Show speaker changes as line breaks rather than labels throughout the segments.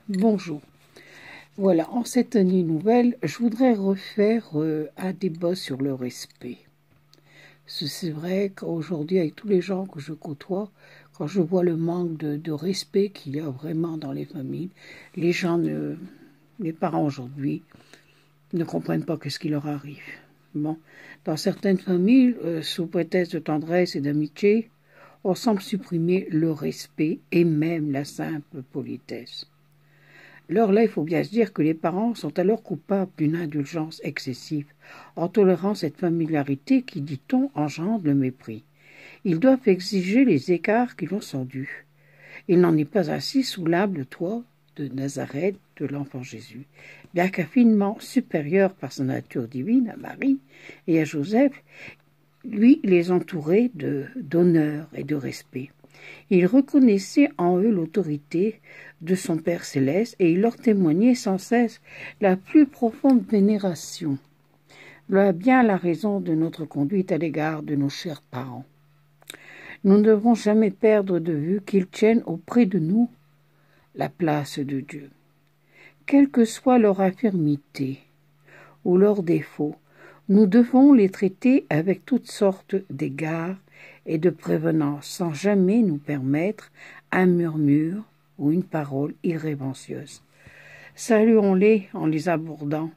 Bonjour. Voilà, en cette année nouvelle, je voudrais refaire un débat sur le respect. C'est vrai qu'aujourd'hui, avec tous les gens que je côtoie, quand je vois le manque de respect qu'il y a vraiment dans les familles, les parents aujourd'hui ne comprennent pas ce qui leur arrive. Bon, dans certaines familles, sous prétexte de tendresse et d'amitié, on semble supprimer le respect et même la simple politesse. Alors là, il faut bien se dire que les parents sont alors coupables d'une indulgence excessive, en tolérant cette familiarité qui, dit-on, engendre le mépris. Ils doivent exiger les écarts qui leur sont dus. Il n'en est pas ainsi sous l'humble toit de Nazareth de l'enfant Jésus. Bien qu'infiniment supérieur par sa nature divine à Marie et à Joseph, lui les entourait d'honneur et de respect. Il reconnaissait en eux l'autorité de son Père céleste et il leur témoignait sans cesse la plus profonde vénération. Voilà bien la raison de notre conduite à l'égard de nos chers parents. Nous ne devons jamais perdre de vue qu'ils tiennent auprès de nous la place de Dieu. Quelle que soit leur infirmité ou leurs défauts, nous devons les traiter avec toutes sortes d'égards et de prévenance, sans jamais nous permettre un murmure ou une parole irrévérencieuse. Saluons-les en les abordant.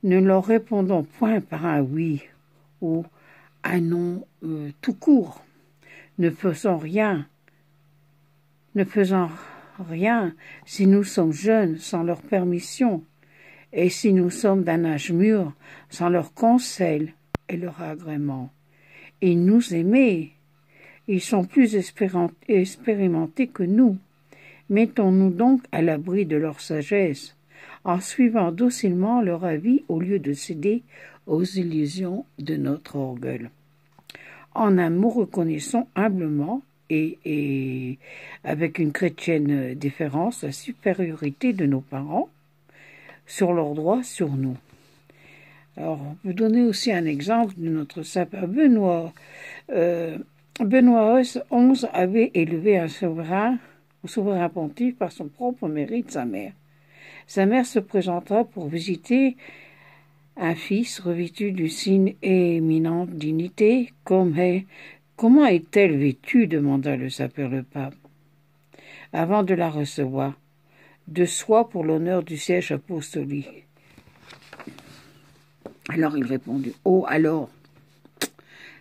Ne leur répondons point par un oui ou un non tout court. Ne faisons rien si nous sommes jeunes sans leur permission, et si nous sommes d'un âge mûr sans leur conseil et leur agrément. Ils nous aimaient, ils sont plus expérimentés que nous. Mettons-nous donc à l'abri de leur sagesse, en suivant docilement leur avis au lieu de céder aux illusions de notre orgueil. En un mot, reconnaissons humblement et avec une chrétienne déférence la supériorité de nos parents sur leurs droits sur nous. Alors, on peut donner aussi un exemple de notre saint Benoît. Benoît XI avait élevé un souverain pontife par son propre mérite, sa mère. Sa mère se présenta pour visiter un fils revêtu du signe éminente dignité. Comment est-elle vêtue demanda le saint-père le pape, avant de la recevoir. De soie pour l'honneur du siège apostolique. Alors il répondit, oh alors,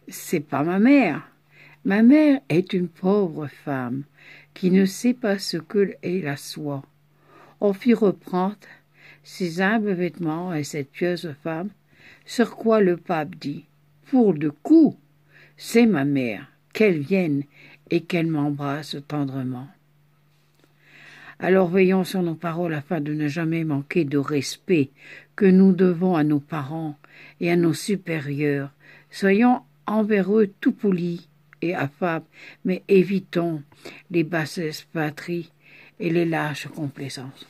c'est pas ma mère. Ma mère est une pauvre femme qui ne sait pas ce que est la soie. On fit reprendre ses humbles vêtements à cette pieuse femme, sur quoi le pape dit, pour le coup, c'est ma mère, qu'elle vienne et qu'elle m'embrasse tendrement. Alors veillons sur nos paroles afin de ne jamais manquer de respect que nous devons à nos parents et à nos supérieurs. Soyons envers eux tout polis et affables, mais évitons les bassesses patries et les lâches complaisances.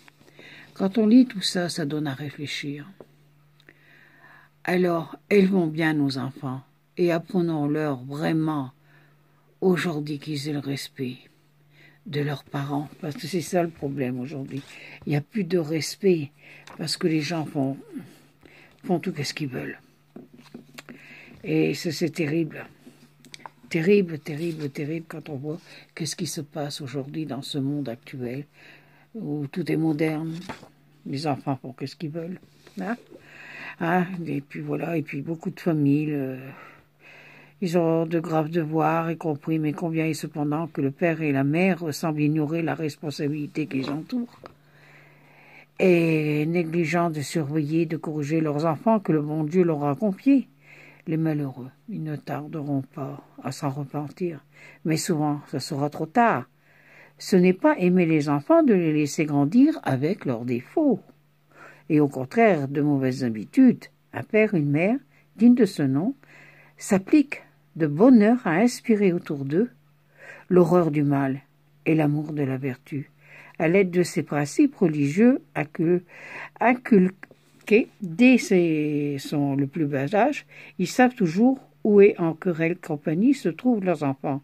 Quand on lit tout ça, ça donne à réfléchir. Alors, élevons bien nos enfants et apprenons-leur vraiment aujourd'hui qu'ils aient le respect de leurs parents, parce que c'est ça le problème aujourd'hui. Il n'y a plus de respect, parce que les gens font tout ce qu'ils veulent. Et ça, c'est terrible. Terrible, terrible, terrible quand on voit qu'est-ce qui se passe aujourd'hui dans ce monde actuel, où tout est moderne. Les enfants font ce qu'ils veulent. Et puis voilà, et puis beaucoup de familles... Ils ont de graves devoirs, y compris, mais convient et cependant que le père et la mère semblent ignorer la responsabilité qui les entoure, et négligent de surveiller, de corriger leurs enfants que le bon Dieu leur a confiés. Les malheureux, ils ne tarderont pas à s'en repentir, mais souvent, ce sera trop tard. Ce n'est pas aimer les enfants de les laisser grandir avec leurs défauts, et au contraire de mauvaises habitudes. Un père, une mère, digne de ce nom, s'applique de bonne heure à inspirer autour d'eux l'horreur du mal et l'amour de la vertu, à l'aide de ces principes religieux inculqués dès le plus bas âge. Ils savent toujours où et en quelle compagnie se trouvent leurs enfants,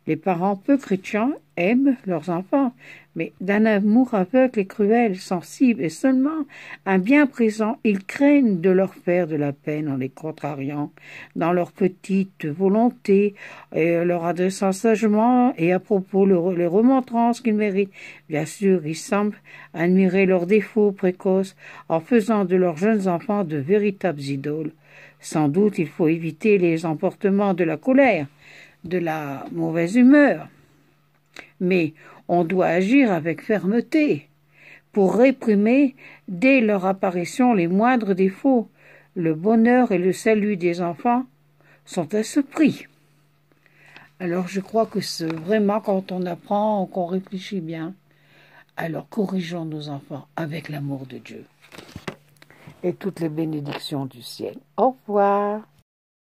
Les parents peu chrétiens aiment leurs enfants, mais d'un amour aveugle et cruel, sensible et seulement un bien présent, ils craignent de leur faire de la peine en les contrariant dans leur petite volonté, et leur adressant sagement et à propos les remontrant ce qu'ils méritent. Bien sûr, ils semblent admirer leurs défauts précoces en faisant de leurs jeunes enfants de véritables idoles. Sans doute, il faut éviter les emportements de la colère, de la mauvaise humeur, mais on doit agir avec fermeté pour réprimer dès leur apparition les moindres défauts. Le bonheur et le salut des enfants sont à ce prix. Alors je crois que c'est vraiment quand on apprend, qu'on réfléchit bien, alors corrigeons nos enfants avec l'amour de Dieu et toutes les bénédictions du ciel. Au revoir.